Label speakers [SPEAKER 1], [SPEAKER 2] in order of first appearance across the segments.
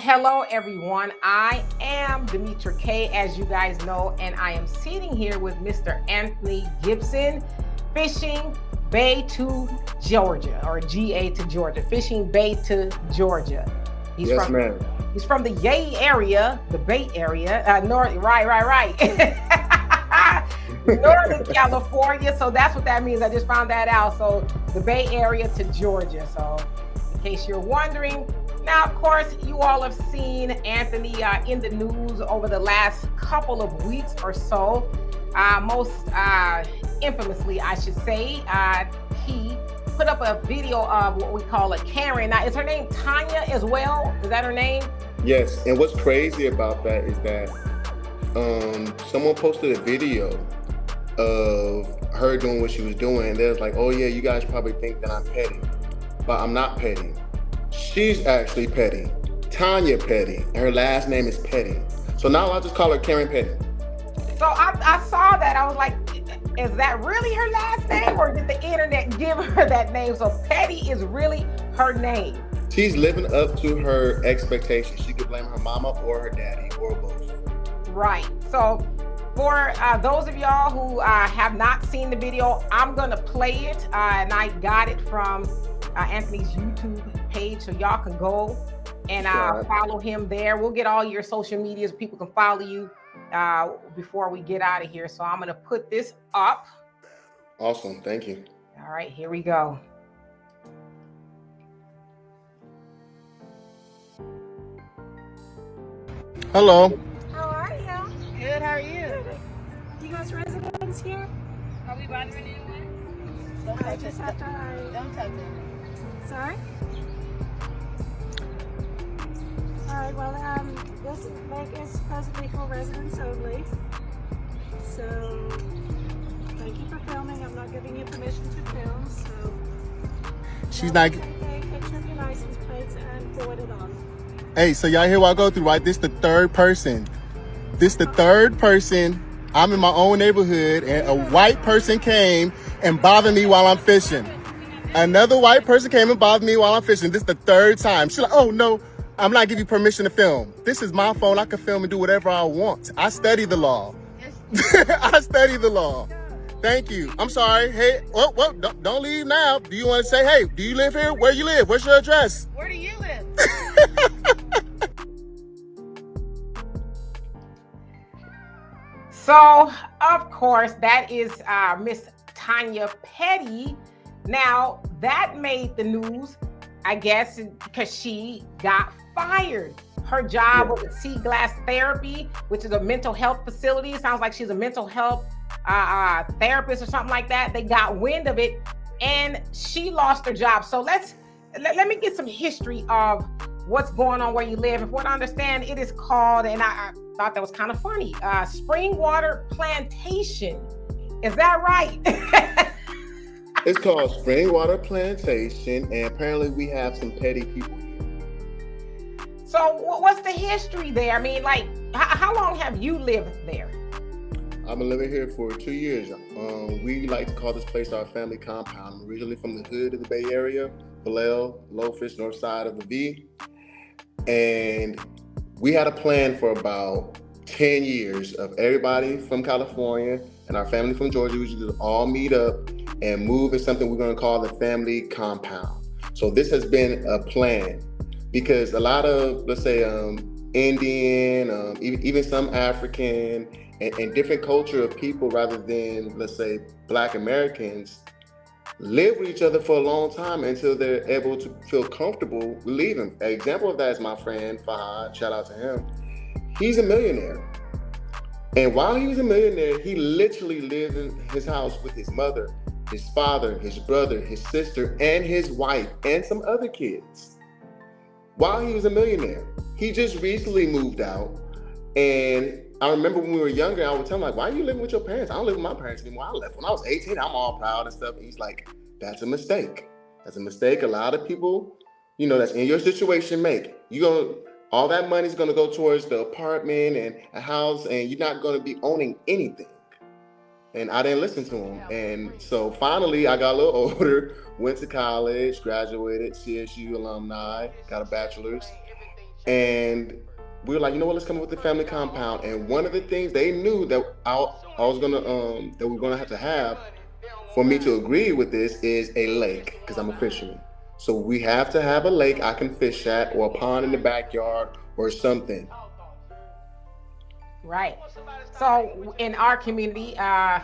[SPEAKER 1] Hello everyone. I am Demetra Kaye, as you guys know, and I am sitting here with Mr. Anthony Gibson, Fishing Bay to Georgia, or GA to Georgia, Fishing Bay to Georgia. He's from the Yay area, the Bay area, north, right. Northern California. So that's what that means. I just found that out. So the Bay area to Georgia. So in case you're wondering, now, of course, you all have seen Anthony in the news over the last couple of weeks or so. Most infamously, I should say, he put up a video of what we call a Karen. Now, is her name Tanya as well? Is that her name?
[SPEAKER 2] Yes, and what's crazy about that is that someone posted a video of her doing what she was doing, and they was like, oh yeah, you guys probably think that I'm petty, but I'm not petty. She's actually petty. Tanya Petty. Her last name is Petty. So now I'll just call her Karen Petty.
[SPEAKER 1] So I saw that. I was like, is that really her last name, or did the internet give her that name? So Petty is really her name.
[SPEAKER 2] She's living up to her expectations. She could blame her mama or her daddy or both.
[SPEAKER 1] Right. So for those of y'all who have not seen the video, I'm going to play it. And I got it from Anthony's YouTube page, so y'all can go and follow him there. We'll get all your social medias. People can follow you before we get out of here. So I'm going to put this up.
[SPEAKER 2] Awesome. Thank you.
[SPEAKER 1] All right, here we go.
[SPEAKER 2] Hello.
[SPEAKER 3] How are you?
[SPEAKER 4] Good, how are you?
[SPEAKER 3] Good. You guys residents here?
[SPEAKER 4] Are we bothering anyone? Don't
[SPEAKER 3] I
[SPEAKER 4] touch
[SPEAKER 3] just
[SPEAKER 4] it.
[SPEAKER 3] have to
[SPEAKER 4] Don't touch it.
[SPEAKER 3] Sorry? All right, well, this lake is presently for residents only. So, thank you for filming. I'm not giving you permission to film, so.
[SPEAKER 5] She's not.
[SPEAKER 3] Take a picture of your license plates and forward it on.
[SPEAKER 5] Hey, so y'all hear what I go through, right? This the third person. I'm in my own neighborhood, and a white person came and bothered me while I'm fishing. Another white person came and bothered me while I'm fishing. This is the third time. She's like, oh no, I'm not giving you permission to film. This is my phone. I can film and do whatever I want. I study the law. I study the law. Thank you. I'm sorry. Hey, well, don't leave now. Do you want to say, hey, do you live here? Where you live? Where's your address?
[SPEAKER 4] Where do you live?
[SPEAKER 1] So, of course, that is Miss Tanya Petty. Now, that made the news, I guess, because she got fired. Her job was at Sea Glass Therapy, which is a mental health facility. It sounds like she's a mental health therapist or something like that. They got wind of it, and she lost her job. So let me get some history of what's going on where you live. From what I understand, it is called, and I thought that was kind of funny, Springwater Plantation. Is that right?
[SPEAKER 2] It's called Springwater Plantation, and apparently we have some petty people here.
[SPEAKER 1] So what's the history there? I mean, like, how long have you lived there?
[SPEAKER 2] I've been living here for 2 years. We like to call this place our family compound. I'm originally from the hood of the Bay Area, Vallejo, Lowfish, north side of the V. And we had a plan for about 10 years of everybody from California and our family from Georgia. We should all meet up and move in something we're going to call the family compound. So this has been a plan because a lot of, let's say, Indian, even some African and different culture of people rather than, let's say, Black Americans live with each other for a long time until they're able to feel comfortable leaving. An example of that is my friend Fahad, shout out to him. He's a millionaire. And while he was a millionaire, he literally lived in his house with his mother, his father, his brother, his sister, and his wife, and some other kids. While he was a millionaire, he just recently moved out. And I remember when we were younger, I would tell him, like, why are you living with your parents? I don't live with my parents anymore. I left when I was 18. I'm all proud and stuff. And he's like, that's a mistake. That's a mistake a lot of people, that's in your situation make. All that money's gonna go towards the apartment and a house, and you're not gonna be owning anything. And I didn't listen to him. And so finally, I got a little older, went to college, graduated, CSU alumni, got a bachelor's. And we were like, you know what, let's come up with the family compound. And one of the things they knew that I was gonna that we are gonna have to have for me to agree with this is a lake, because I'm a fisherman. So we have to have a lake I can fish at, or a pond in the backyard, or something.
[SPEAKER 1] Right. So in our community,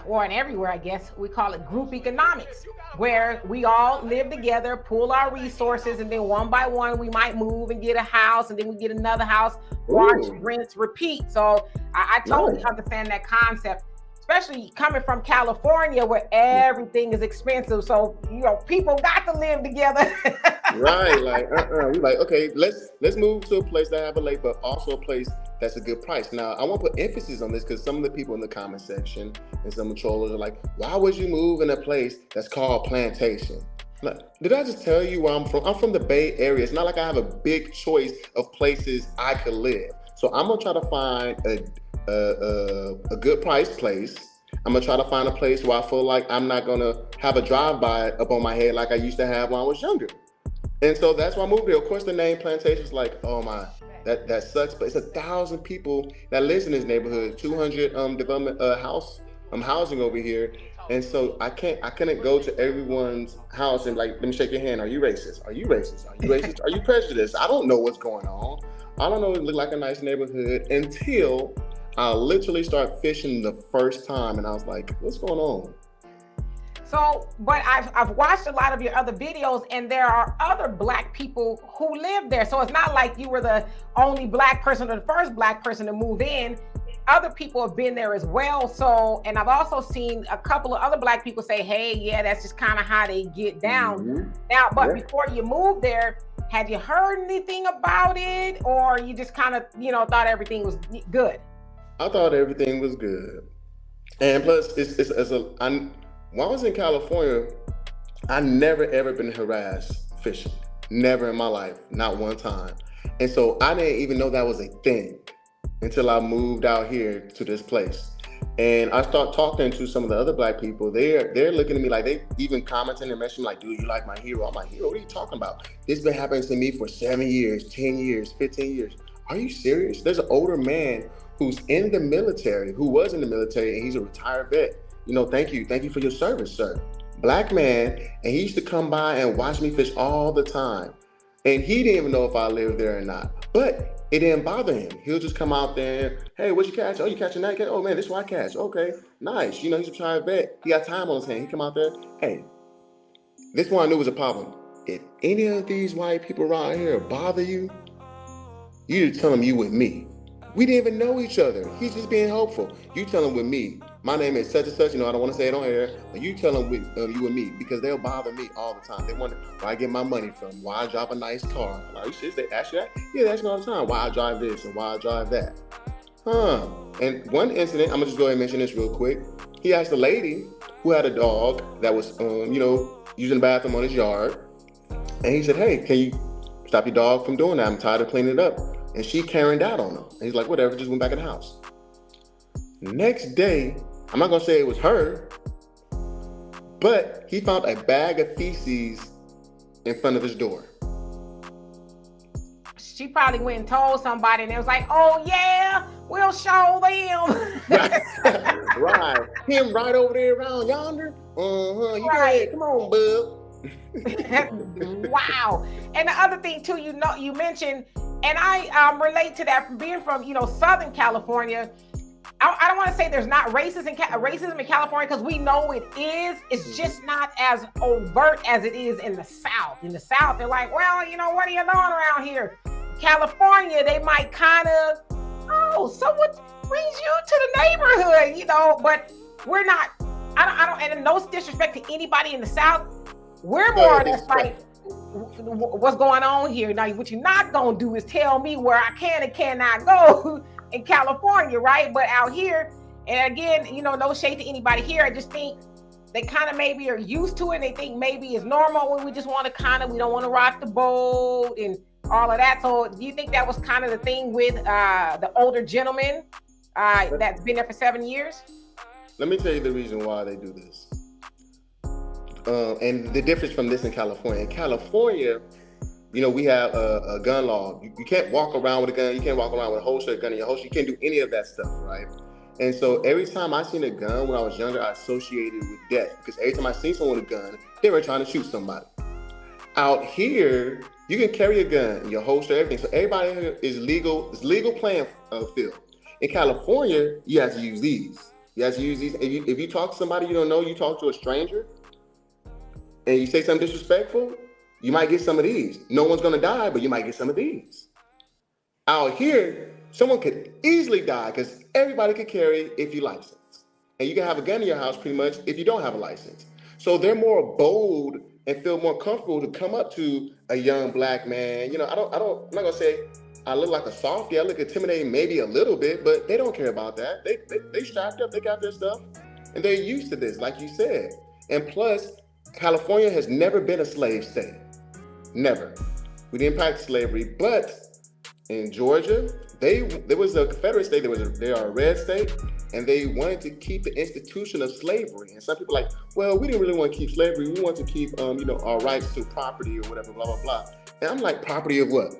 [SPEAKER 1] or in everywhere, I guess, we call it group economics, where we all live together, pool our resources, and then one by one, we might move and get a house, and then we get another house, watch, rinse, repeat. So I totally understand that concept, especially coming from California, where everything is expensive. So, people got to live together.
[SPEAKER 2] Right. Like, we like, okay, let's move to a place that have a lake, but also a place that's a good price. Now, I want to put emphasis on this because some of the people in the comment section and some trollers are like, why would you move in a place that's called Plantation? Like, did I just tell you where I'm from? I'm from the Bay Area. It's not like I have a big choice of places I could live. So I'm going to try to find a good price place. I'm going to try to find a place where I feel like I'm not going to have a drive-by up on my head like I used to have when I was younger. And so that's why I moved here. Of course, the name Plantation is like, oh my, that sucks. But it's 1,000 people that lives in this neighborhood, 200 development housing over here. And so I couldn't go to everyone's house and like, let me shake your hand. Are you racist? Are you racist? Are you racist? Are you prejudiced? I don't know what's going on. I don't know it look like a nice neighborhood until I literally start fishing the first time. And I was like, what's going on?
[SPEAKER 1] So, but I've watched a lot of your other videos, and there are other Black people who live there. So it's not like you were the only Black person or the first Black person to move in. Other people have been there as well. So, and I've also seen a couple of other Black people say, hey, yeah, that's just kind of how they get down. Mm-hmm. Now, but before you moved there, had you heard anything about it, or you just kind of, thought everything was good?
[SPEAKER 2] I thought everything was good. And plus, when I was in California, I never ever been harassed fishing. Never in my life, not one time. And so I didn't even know that was a thing until I moved out here to this place. And I start talking to some of the other Black people. They're looking at me like, they even commenting and messaging like, dude, you like my hero? I'm like, hero, what are you talking about? This has been happening to me for 7 years, 10 years, 15 years. Are you serious? There's an older man who's in the military, who was in the military, and he's a retired vet. Thank you for your service, sir. Black man, and he used to come by and watch me fish all the time. And he didn't even know if I lived there or not. But it didn't bother him. He'll just come out there, hey, what'd you catch? Oh, you catch a night cat? Oh man, this is what I catch. Okay, nice. He's a retired vet. He got time on his hand. He come out there, hey, this one I knew was a problem. If any of these white people around here bother you, you just tell them you with me. We didn't even know each other. He's just being helpful. You tell him with me. My name is such and such. I don't want to say it on air, but you tell them with you and me, because they'll bother me all the time. They wonder where I get my money from, why I drive a nice car. Are you serious? They ask you that? Yeah, they ask me all the time. Why I drive this and why I drive that. And one incident, I'm gonna just go ahead and mention this real quick. He asked a lady who had a dog that was, using the bathroom on his yard, and he said, hey, can you stop your dog from doing that? I'm tired of cleaning it up. And she carried out on him. And he's like, whatever, just went back in the house. Next day, I'm not gonna say it was her, but he found a bag of feces in front of his door.
[SPEAKER 1] She probably went and told somebody, and it was like, oh yeah, we'll show them.
[SPEAKER 2] Right. Him right over there around yonder. You right. Come on, bub.
[SPEAKER 1] Wow. And the other thing too, you mentioned, and I relate to that from being from, Southern California. I don't want to say there's not racism in California, because we know it is. It's just not as overt as it is in the South. In the South, they're like, well, what are you doing around here? California, they might kind of, so what brings you to the neighborhood, but we're not, I don't, and no disrespect to anybody in the South, we're more or less like, what's going on here? Now, what you're not going to do is tell me where I can and cannot go in California, right? But out here, and again, no shade to anybody here, I just think they kind of maybe are used to it, and they think maybe it's normal when we just want to we don't want to rock the boat and all of that. So do you think that was kind of the thing with the older gentleman that's been there for 7 years?
[SPEAKER 2] Let me tell you the reason why they do this. And the difference from this in California. In California, we have a gun law. You can't walk around with a gun. You can't walk around with a holster, a gun in your holster. You can't do any of that stuff, right? And so every time I seen a gun when I was younger, I associated with death, because every time I seen someone with a gun, they were trying to shoot somebody. Out here, you can carry a gun in your holster, everything. So everybody here is legal. It's legal playing field. In California, you have to use these. You have to use these. If you talk to somebody you don't know, you talk to a stranger, and you say something disrespectful, you might get some of these. No one's gonna die, but you might get some of these. Out here, someone could easily die because everybody could carry if you license. And you can have a gun in your house pretty much if you don't have a license. So they're more bold and feel more comfortable to come up to a young black man. I'm not gonna say I look like a softie. I look intimidating maybe a little bit, but they don't care about that. They strapped up, they got their stuff, and they're used to this, like you said. And plus, California has never been a slave state. Never. We didn't practice slavery, but in Georgia, there was a Confederate state, they are a red state, and they wanted to keep the institution of slavery. And some people are like, well, we didn't really want to keep slavery. We want to keep, our rights to property or whatever, blah, blah, blah. And I'm like, property of what?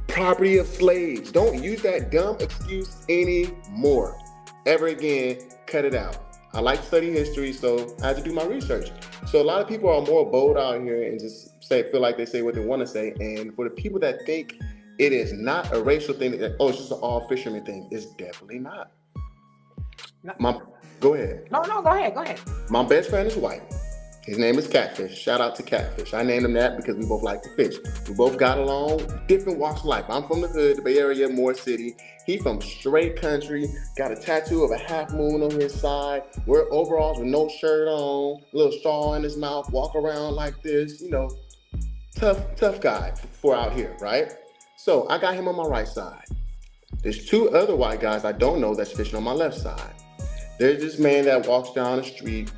[SPEAKER 2] Property of slaves. Don't use that dumb excuse anymore. Ever again, cut it out. I like to study history, so I had to do my research. So a lot of people are more bold out here and just feel like they say what they want to say. And for the people that think it is not a racial thing, it's just an all fisherman thing, it's definitely not. Go ahead.
[SPEAKER 1] No, go ahead.
[SPEAKER 2] My best friend is white. His name is Catfish. Shout out to Catfish. I named him that because we both like to fish. We both got along, different walks of life. I'm from the hood, the Bay Area, Moore City. He from straight country, got a tattoo of a half moon on his side, wear overalls with no shirt on, a little straw in his mouth, walk around like this, tough guy for out here, right? So I got him on my right side. There's two other white guys I don't know that's fishing on my left side. There's this man that walks down the street,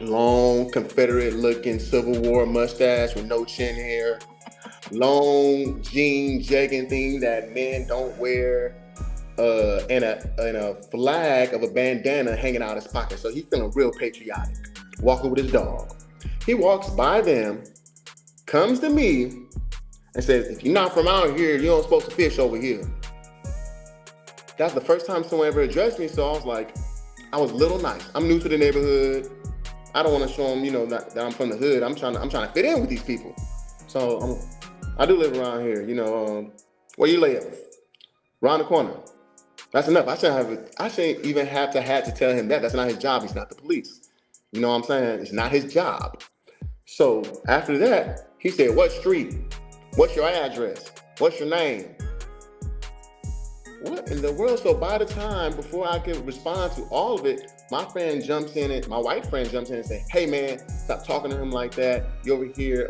[SPEAKER 2] long Confederate looking Civil War mustache with no chin hair, long jean jegging thing that men don't wear, and a flag of a bandana hanging out his pocket. So he's feeling real patriotic, walking with his dog. He walks by them, comes to me, and says, if you're not from out here, you're not supposed to fish over here. That's the first time someone ever addressed me, so I was a little nice. I'm new to the neighborhood. I don't want to show them, that I'm from the hood. I'm trying to fit in with these people. So I do live around here. Where you live? Around the corner. That's enough. I shouldn't even have to tell him that. That's not his job. He's not the police. You know what I'm saying? It's not his job. So after that, he said, what street? What's your address? What's your name? What in the world? So by the time, before I could respond to all of it, my friend jumps in and my white friend jumps in and say, hey man, stop talking to him like that. You over here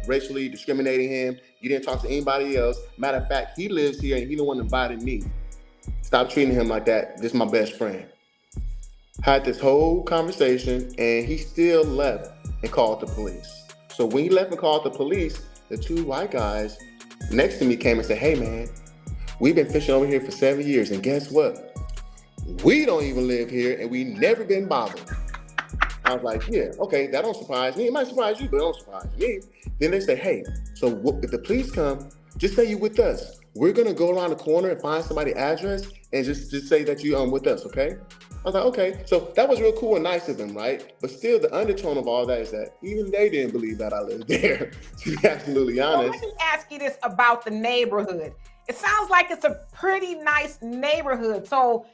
[SPEAKER 2] racially discriminating him. You didn't talk to anybody else. Matter of fact, he lives here and he the one invited me. Stop treating him like that. This is my best friend. Had this whole conversation and he still left and called the police. So when he left and called the police, the two white guys next to me came and said, hey man, we've been fishing over here for 7 years, and guess what? We don't even live here, and we never been bothered. I was like, yeah, okay, that don't surprise me. It might surprise you, but it don't surprise me. Then they say, hey, so if the police come, just say you with us. We're gonna go around the corner and find somebody's address and just say that you with us, okay? I was like, okay. So that was real cool and nice of them, right? But still, the undertone of all that is that even they didn't believe that I lived there, to be absolutely honest.
[SPEAKER 1] Well, let me ask you this about the neighborhood. It sounds like it's a pretty nice neighborhood. So,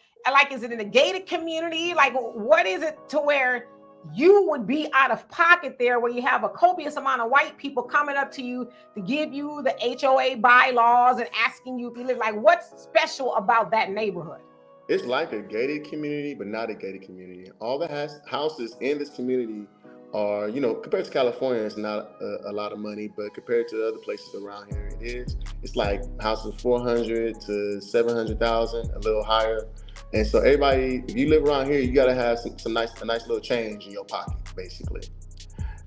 [SPEAKER 1] is it in a gated community? What is it to where you would be out of pocket there, where you have a copious amount of white people coming up to you to give you the HOA bylaws and asking you if you live? What's special about that neighborhood?
[SPEAKER 2] It's like a gated community, but not a gated community. All the houses in this community are, compared to California, it's not a lot of money, but compared to other places around here, it is. It's like houses 400 to 700,000, a little higher. And so everybody, if you live around here, you gotta have a nice little change in your pocket, basically.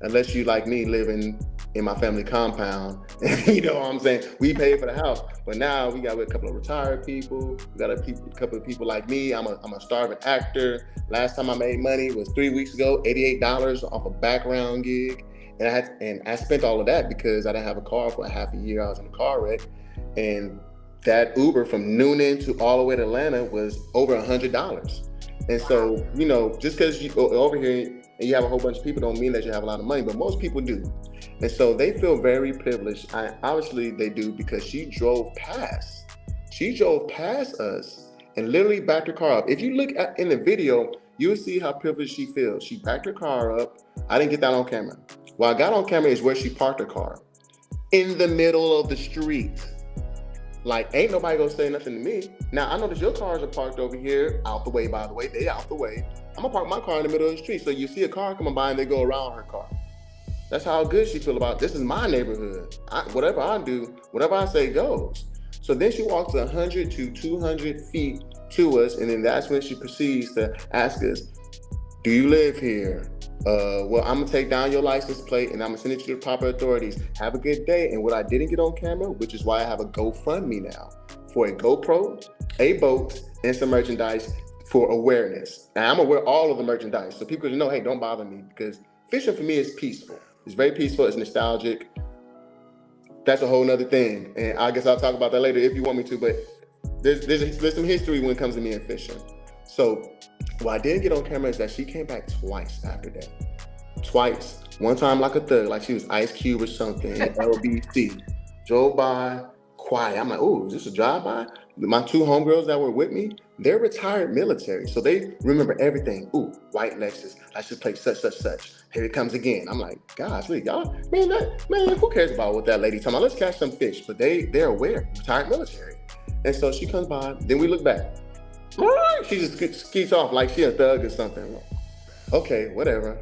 [SPEAKER 2] Unless you, like me, living in my family compound, you know what I'm saying? We pay for the house, but now we got a couple of retired people. We got a couple of people like me. I'm a starving actor. Last time I made money was 3 weeks ago, $88 off a background gig. and I spent all of that because I didn't have a car for a half a year. I was in a car wreck, and that Uber from Noonan to all the way to Atlanta was over $100. And so, just because you go over here and you have a whole bunch of people don't mean that you have a lot of money, but most people do. And so they feel very privileged. Obviously they do, because she drove past us and literally backed her car up. If you look in the video, you'll see how privileged she feels. She backed her car up. I didn't get that on camera. What I got on camera is where she parked her car in the middle of the street. Like, ain't nobody gonna say nothing to me. Now, I know that your cars are parked over here, out the way, by the way. They out the way. I'm gonna park my car in the middle of the street. So you see a car coming by and they go around her car. That's how good she feel about, this is my neighborhood. Whatever I do, whatever I say goes. So then she walks 100 to 200 feet to us, and then that's when she proceeds to ask us, do you live here? Well, I'm gonna take down your license plate and I'm gonna send it to the proper authorities. Have a good day. And what I didn't get on camera, which is why I have a GoFundMe now, for a GoPro, a boat, and some merchandise for awareness. Now, I'm aware of all of the merchandise, so people can know, hey, don't bother me, because fishing for me is peaceful. It's very peaceful, it's nostalgic. That's a whole nother thing. And I guess I'll talk about that later if you want me to, but there's some history when it comes to me and fishing. So what I didn't get on camera is that she came back twice after that. Twice. One time like a thug, like she was Ice Cube or something in LBC. Drove by, quiet. I'm like, oh, is this a drive-by? My two homegirls that were with me, they're retired military, so they remember everything. Ooh, white Lexus, I should play such. Here it comes again. I'm like, gosh, look, y'all, man, who cares about what that lady talking about? Let's catch some fish. But they're aware, retired military. And so she comes by, then we look back. She just skeets off like she a thug or something. Okay, whatever.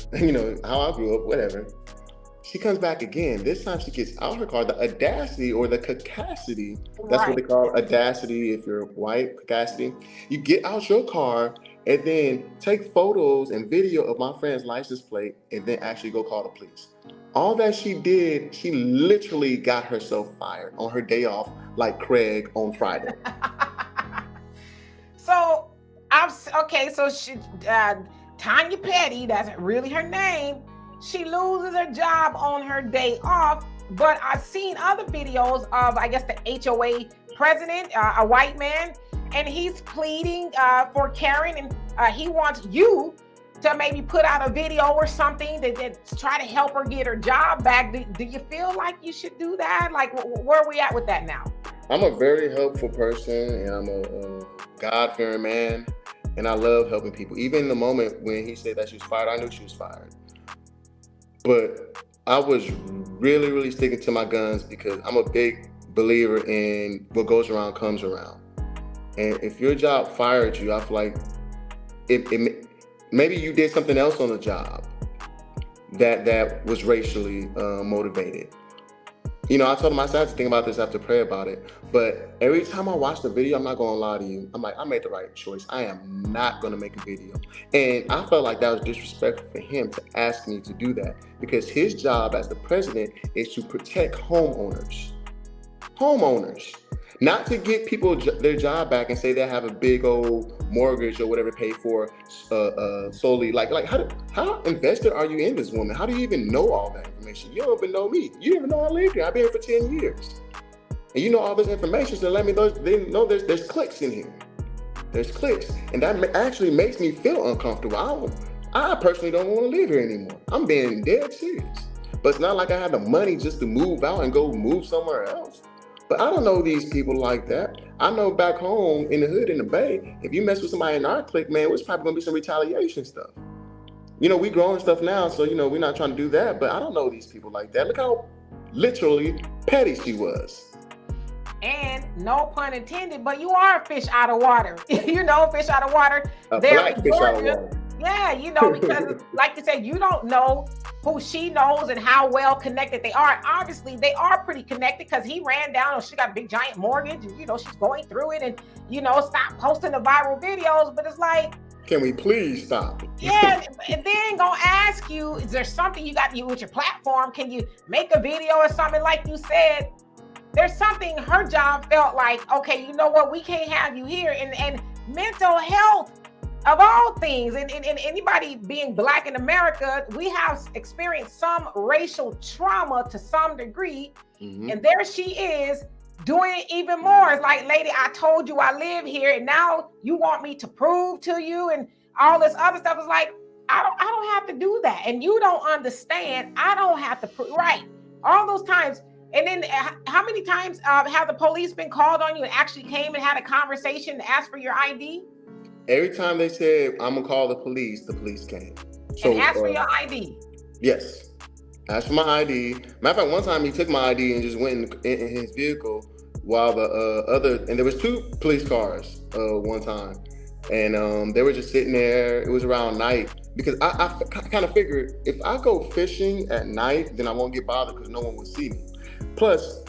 [SPEAKER 2] How I grew up, whatever. She comes back again. This time she gets out her car. The audacity or the cacacity, that's what they call audacity if you're white, cacacity. You get out your car and then take photos and video of my friend's license plate and then actually go call the police. All that she did, she literally got herself fired on her day off, like Craig on Friday.
[SPEAKER 1] So she, Tanya Petty, that's really her name. She loses her job on her day off, but I've seen other videos of, I guess, the HOA president, a white man, and he's pleading for Karen, and he wants you to maybe put out a video or something that try to help her get her job back. Do you feel like you should do that? Like, where are we at with that now?
[SPEAKER 2] I'm a very helpful person, and I'm a God-fearing man, and I love helping people. Even in the moment when he said that she was fired, I knew she was fired. But I was really, really sticking to my guns because I'm a big believer in what goes around comes around. And if your job fired you, I feel like maybe you did something else on the job that was racially motivated. I told him I had to think about this, I have to pray about it. But every time I watch the video, I'm not gonna lie to you, I'm like, I made the right choice. I am not gonna make a video. And I felt like that was disrespectful for him to ask me to do that, because his job as the president is to protect homeowners. Not to get people their job back and say they have a big old mortgage or whatever paid for solely. Like how invested are you in this woman? How do you even know all that information? You don't even know me. You don't even know I live here. I've been here for 10 years. And you know all this information, so let me know, they know there's clicks in here. There's clicks. And that actually makes me feel uncomfortable. I personally don't want to live here anymore. I'm being dead serious. But it's not like I have the money just to move out and go move somewhere else. But I don't know these people like that. I know back home in the hood, in the Bay, if you mess with somebody in our clique, man, it's probably gonna be some retaliation stuff. We growing stuff now, so we're not trying to do that, but I don't know these people like that. Look how literally petty she was.
[SPEAKER 1] And no pun intended, but you are a fish out of water. Fish out of water.
[SPEAKER 2] A black fish out of water.
[SPEAKER 1] Yeah, because like you said, you don't know who she knows and how well connected they are. Obviously, they are pretty connected because he ran down and she got a big giant mortgage and, she's going through it and, stop posting the viral videos. But it's like,
[SPEAKER 2] can we please stop?
[SPEAKER 1] Yeah, and then gonna ask you, is there something you got with your platform? Can you make a video or something? Like you said, there's something her job felt like, okay, you know what? We can't have you here. And mental health of all things, and anybody being Black in America, we have experienced some racial trauma to some degree. And there she is doing it even more. It's like, lady, I told you I live here, and now you want me to prove to you and all this other stuff. Is like, I don't have to do that, and you don't understand. I don't have to prove, right? All those times. And then how many times have the police been called on you and actually came and had a conversation to ask for your ID?
[SPEAKER 2] Every time they said, I'm gonna call the police came. So
[SPEAKER 1] and ask for your ID.
[SPEAKER 2] Yes. Asked for my ID. Matter of fact, one time he took my ID and just went in his vehicle while the and there was 2 police cars one time. And they were just sitting there. It was around night because I kind of figured if I go fishing at night, then I won't get bothered because no one will see me. Plus,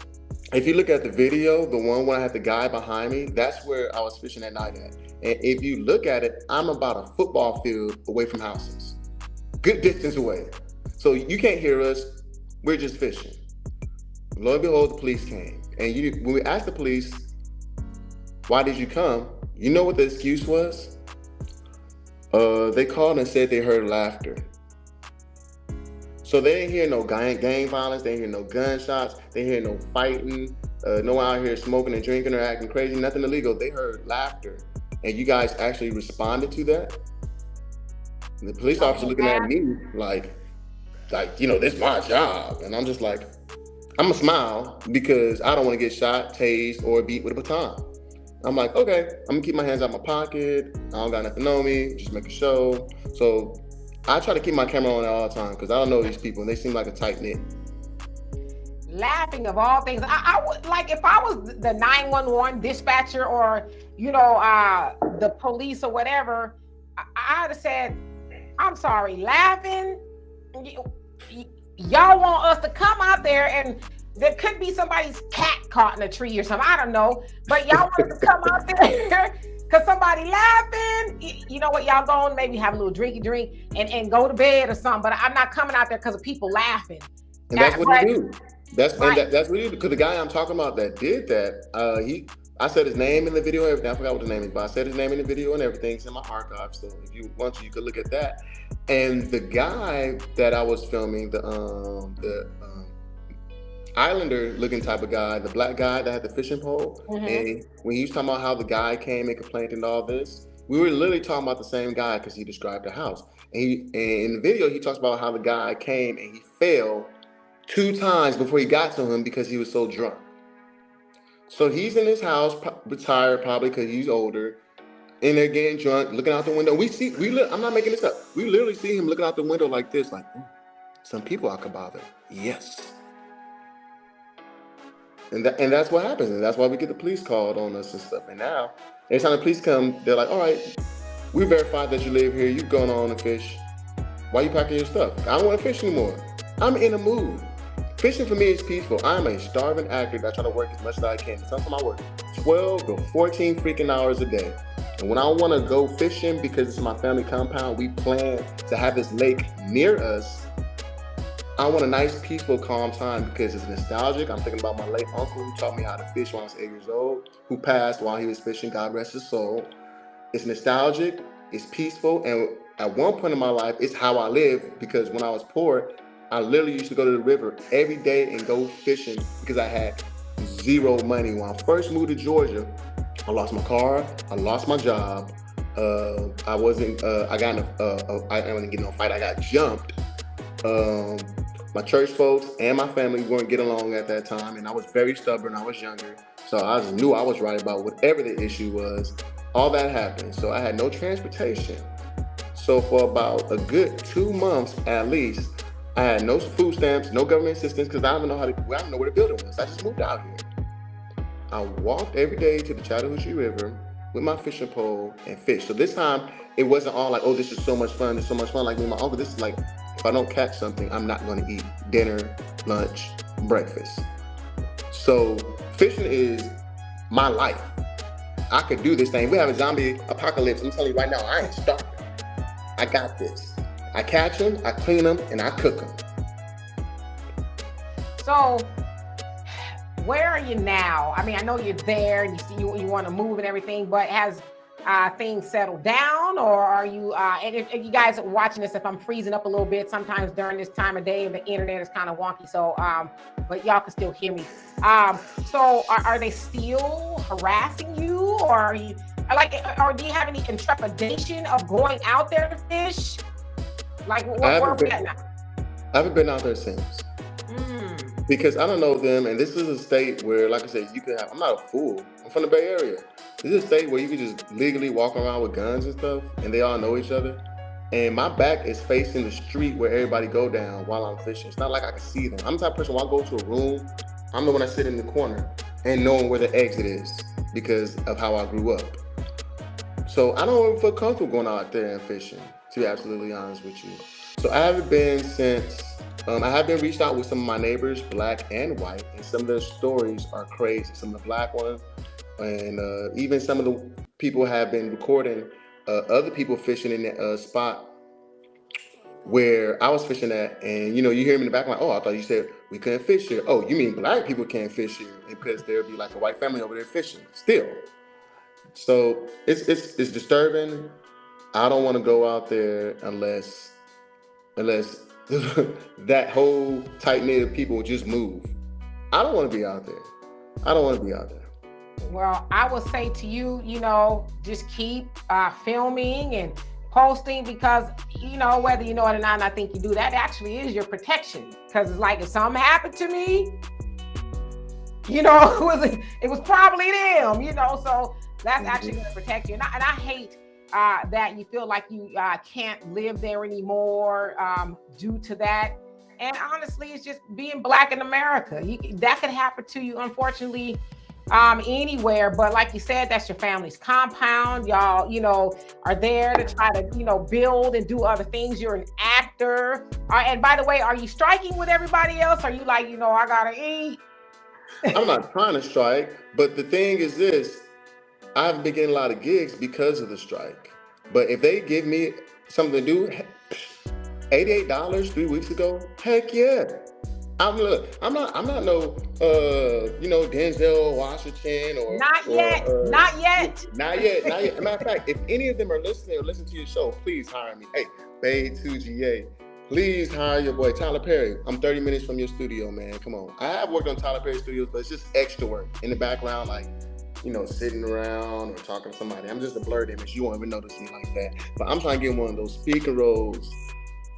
[SPEAKER 2] if you look at the video, the one where I had the guy behind me, that's where I was fishing at night at. And if you look at it, I'm about a football field away from houses. Good distance away. So you can't hear us. We're just fishing. Lo and behold, the police came. And when we asked the police, why did you come? You know what the excuse was? They called and said they heard laughter. So they didn't hear no gang violence. They didn't hear no gunshots. They didn't hear no fighting. No one out here smoking and drinking or acting crazy. Nothing illegal. They heard laughter. And you guys actually responded to that? And the police officer looking at me like, this is my job. And I'm just like, I'm gonna smile because I don't want to get shot, tased, or beat with a baton. I'm like, okay, I'm gonna keep my hands out my pocket. I don't got nothing on me, just make a show. So I try to keep my camera on at all times because I don't know these people and they seem like a tight knit.
[SPEAKER 1] Laughing of all things. I would, like, if I was the 911 dispatcher or, the police or whatever, I'd have said, I'm sorry, laughing? Y'all want us to come out there and there could be somebody's cat caught in a tree or something. I don't know. But y'all want us to come out there because somebody laughing. You know what? Y'all go and maybe have a little drink and go to bed or something. But I'm not coming out there because of people laughing.
[SPEAKER 2] And that's what he do. That's what he do. Because the guy I'm talking about that did that, I said his name in the video and everything. I forgot what his name is, but I said his name in the video and everything. It's in my archive. So if you want to, you could look at that. And the guy that I was filming, the Islander looking type of guy, the black guy that had the fishing pole. And when he was talking about how the guy came and complained and all this, we were literally talking about the same guy because he described the house. And in the video, he talks about how the guy came and he fell 2 times before he got to him because he was so drunk. So he's in his house, retired probably because he's older, in there getting drunk, looking out the window. I'm not making this up. We literally see him looking out the window like this, like, some people I could bother. Yes. And that's what happens. And that's why we get the police called on us and stuff. And now, every time the police come, they're like, all right, we verified that you live here. You going on and fish. Why you packing your stuff? I don't want to fish anymore. I'm in a mood. Fishing for me is peaceful. I'm a starving actor that I try to work as much as I can. Sometimes I work 12 to 14 freaking hours a day. And when I want to go fishing, because it's my family compound, we plan to have this lake near us. I want a nice, peaceful, calm time because it's nostalgic. I'm thinking about my late uncle who taught me how to fish when I was 8 years old, who passed while he was fishing. God rest his soul. It's nostalgic. It's peaceful. And at one point in my life, it's how I live because when I was poor, I literally used to go to the river every day and go fishing because I had zero money. When I first moved to Georgia, I lost my car, I lost my job. I didn't get no fight. I got jumped. My church folks and my family weren't getting along at that time, and I was very stubborn. I was younger, so I just knew I was right about whatever the issue was. All that happened, so I had no transportation. So for about a good 2 months at least, I had no food stamps, no government assistance, because I don't know where the building was. I just moved out here. I walked every day to the Chattahoochee River with my fishing pole and fished. So this time, it wasn't all like, oh, this is so much fun, it's so much fun. Like with my uncle, this is like, if I don't catch something, I'm not going to eat dinner, lunch, breakfast. So fishing is my life. I could do this thing. We have a zombie apocalypse. I'm telling you right now, I ain't starving. I got this. I catch them, I clean them, and I cook them.
[SPEAKER 1] So, where are you now? I mean, I know you're there and you want to move and everything, but has things settled down, or are you? And if you guys are watching this, if I'm freezing up a little bit, sometimes during this time of day, the internet is kind of wonky. So, but y'all can still hear me. So are they still harassing you, or are you like, or do you have any intrepidation of going out there to fish? Like, where are we at now?
[SPEAKER 2] I haven't been out there since. Because I don't know them, and this is a state where, like I said, you could have, I'm not a fool, I'm from the Bay Area. This is a state where you can just legally walk around with guns and stuff, and they all know each other. And my back is facing the street where everybody go down while I'm fishing. It's not like I can see them. I'm the type of person, when I go to a room, I'm the one that sit in the corner and knowing where the exit is because of how I grew up. So I don't even feel comfortable going out there and fishing, to be absolutely honest with you. So I haven't been since, I have been reached out with some of my neighbors, black and white, and some of their stories are crazy. Some of the black ones, and even some of the people have been recording other people fishing in that spot where I was fishing at, and you hear me in the back like, oh, I thought you said we couldn't fish here. Oh, you mean black people can't fish here? Because there'll be like a white family over there fishing still. So it's disturbing. I don't want to go out there unless that whole tight knit of people just move. I don't want to be out there.
[SPEAKER 1] Well, I will say to you, just keep filming and posting, because whether you know it or not, and I think you do, that actually is your protection. Because it's like, if something happened to me, it was probably them, so that's actually going to protect you. And I hate that you feel like you can't live there anymore due to that. And honestly, it's just being black in America. That could happen to you, unfortunately, anywhere. But like you said, that's your family's compound. Y'all, are there to try to, build and do other things. You're an actor. And by the way, are you striking with everybody else? Are you like, I gotta eat?
[SPEAKER 2] I'm not trying to strike, but the thing is this. I've been getting a lot of gigs because of the strike. But if they give me something to do, $88 3 weeks ago, heck yeah. I'm not no Denzel Washington or
[SPEAKER 1] not yet.
[SPEAKER 2] Not yet. As a matter of fact, if any of them are listening or listen to your show, please hire me. Hey, Bay2GA, please hire your boy Tyler Perry. I'm 30 minutes from your studio, man. Come on. I have worked on Tyler Perry studios, but it's just extra work in the background, like sitting around or talking to somebody. I'm just a blurred image. You won't even notice me like that. But I'm trying to get one of those speaker roles.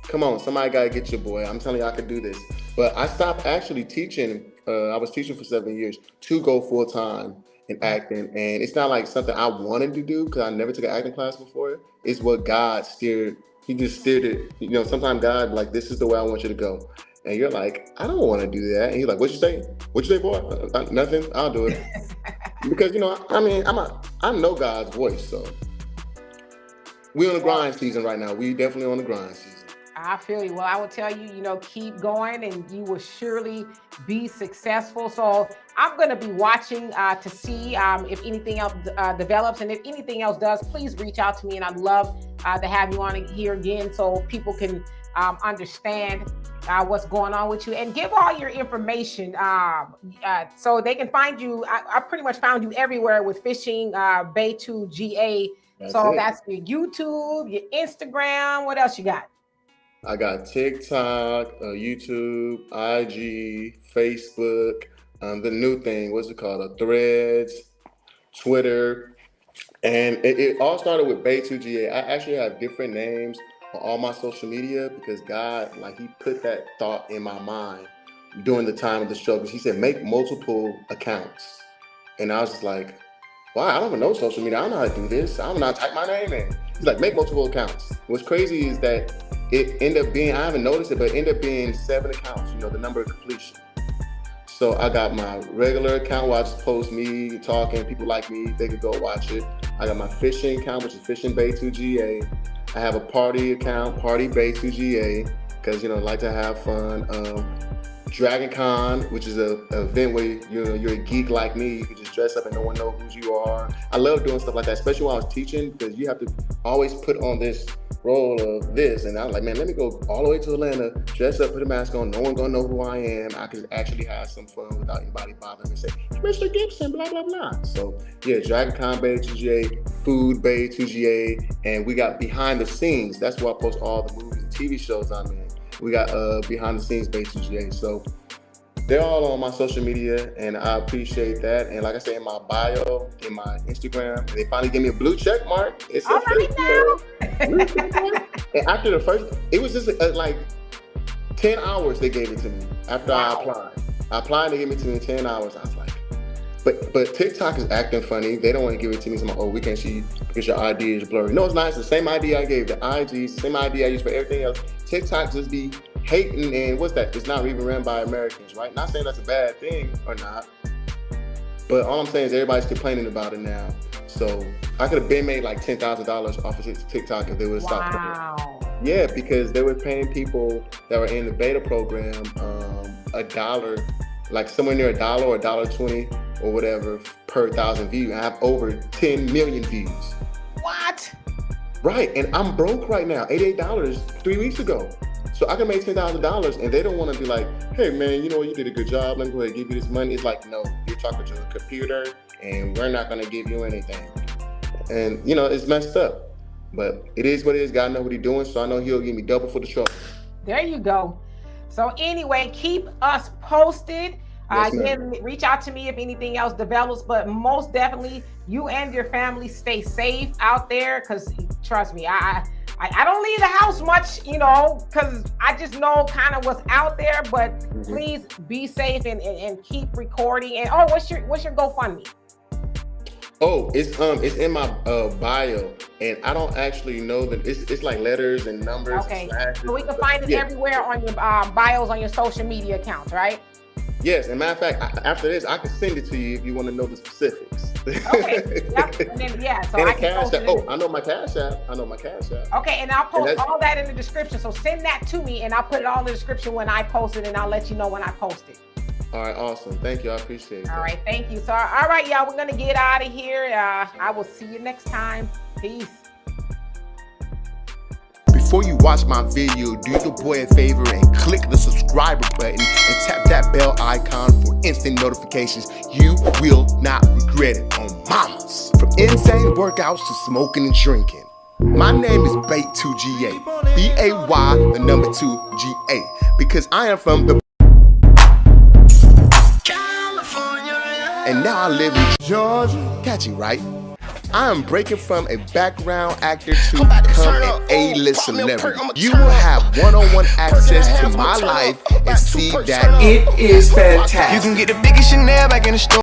[SPEAKER 2] Come on, somebody gotta get your boy. I'm telling you, I could do this. But I stopped actually teaching. I was teaching for 7 years to go full time in acting. And it's not like something I wanted to do because I never took an acting class before. It's what God steered. He just steered it. Sometimes God, like, this is the way I want you to go. And you're like, I don't want to do that. And he's like, what you say? What you say, boy? Nothing. I'll do it. Because, I know God's voice. So we're on the grind season right now. We definitely on the grind season.
[SPEAKER 1] I feel you. Well, I will tell you, keep going and you will surely be successful. So I'm going to be watching to see if anything else develops. And if anything else does, please reach out to me. And I'd love to have you on here again so people can understand what's going on with you, and give all your information so they can find you. I pretty much found you everywhere with Fishing Bay2GA. That's your YouTube, your Instagram. What else you got?
[SPEAKER 2] I got TikTok, YouTube, IG, Facebook, the new thing, what's it called? Threads, Twitter. And it all started with Bay2GA. I actually have different names on all my social media because God, he put that thought in my mind during the time of the struggle. He said, make multiple accounts. And I was just like, wow, I don't even know social media. I don't know how to do this. I don't know how to type my name in. He's like, make multiple accounts. What's crazy is that it ended up being, I haven't noticed it, but it ended up being 7 accounts, the number of completion. So I got my regular account where I just post me talking, people like me, they could go watch it. I got my fishing account, which is Fishing Bay2GA. I have a party account, Party Bay2GA, because, I like to have fun. Dragon Con, which is an event where you're a geek like me. You can just dress up and no one knows who you are. I love doing stuff like that, especially when I was teaching, because you have to always put on this role of this. And I was like, man, let me go all the way to Atlanta, dress up, put a mask on. No one gonna know who I am. I can actually have some fun without anybody bothering me and say, Mr. Gibson, blah, blah, blah. So yeah, Dragon Con Bay2GA, Food Bay 2GA, and we got behind the scenes. That's where I post all the movies and TV shows I'm in. We got behind the scenes Bay 2GA. So they're all on my social media, and I appreciate that. And like I say in my bio, in my Instagram, they finally gave me a blue check mark. It's
[SPEAKER 1] All right now.
[SPEAKER 2] And after the first, it was just like 10 hours they gave it to me after I applied. I applied, they gave it to me in 10 hours. I was like, but TikTok is acting funny. They don't want to give it to me. So I'm like, oh, we can't see because your ID is blurry. No, it's not. It's the same ID I gave the IGs, the same ID I use for everything else. TikTok just be hating, and what's that? It's not even ran by Americans, right? Not saying that's a bad thing or not, but all I'm saying is everybody's complaining about it now. So I could have been made like $10,000 off of TikTok if they would have stopped.
[SPEAKER 1] Wow.
[SPEAKER 2] Yeah, because they were paying people that were in the beta program $1, like somewhere near $1 or $1.20 or whatever per 1,000 views. I have over 10 million views.
[SPEAKER 1] What?
[SPEAKER 2] Right, and I'm broke right now. $88 3 weeks ago. So I can make $10,000, and they don't want to be like, hey man, you know what, you did a good job. Let me go ahead and give you this money. It's like, no, you're talking to a computer, and we're not going to give you anything. And you know, it's messed up, but it is what it is. God knows what he's doing, so I know he'll give me double for the trouble.
[SPEAKER 1] There you go. So anyway, keep us posted.
[SPEAKER 2] Yes,
[SPEAKER 1] Again, reach out to me if anything else develops, but most definitely you and your family stay safe out there, because trust me, I don't leave the house much, you know, because I just know kind of what's out there, but please be safe and keep recording. And oh, what's your GoFundMe?
[SPEAKER 2] Oh, it's in my bio, and I don't actually know that it's like letters and numbers.
[SPEAKER 1] Okay,
[SPEAKER 2] and
[SPEAKER 1] so we can find it everywhere on your bios on your social media accounts, right?
[SPEAKER 2] Yes, and matter of fact, after this, I can send it to you if you want to know the specifics.
[SPEAKER 1] Okay, yep. And then, yeah, so
[SPEAKER 2] and
[SPEAKER 1] I can
[SPEAKER 2] Cash
[SPEAKER 1] post
[SPEAKER 2] App.
[SPEAKER 1] it.
[SPEAKER 2] Oh, I know my Cash App.
[SPEAKER 1] Okay, and I'll post all that in the description. So send that to me, and I'll put it all in the description when I post it, and I'll let you know when I post it.
[SPEAKER 2] All right, awesome. Thank you. I appreciate it.
[SPEAKER 1] All right, thank you. So, all right, y'all, we're going to get out of here. I will see you next time. Peace.
[SPEAKER 5] Before you watch my video, do your boy a favor and click the subscribe button and tap that bell icon for instant notifications. You will not regret it on mamas. From insane workouts to smoking and drinking. My name is bittttttttttt, B-A-Y, the number 2-G-A, because I am from the and now I live in Georgia. Catchy, right? I am breaking from a background actor to become an A-list celebrity. You will have one-on-one access to my life and see that it is fantastic.
[SPEAKER 6] You can get the biggest Chanel back in the store.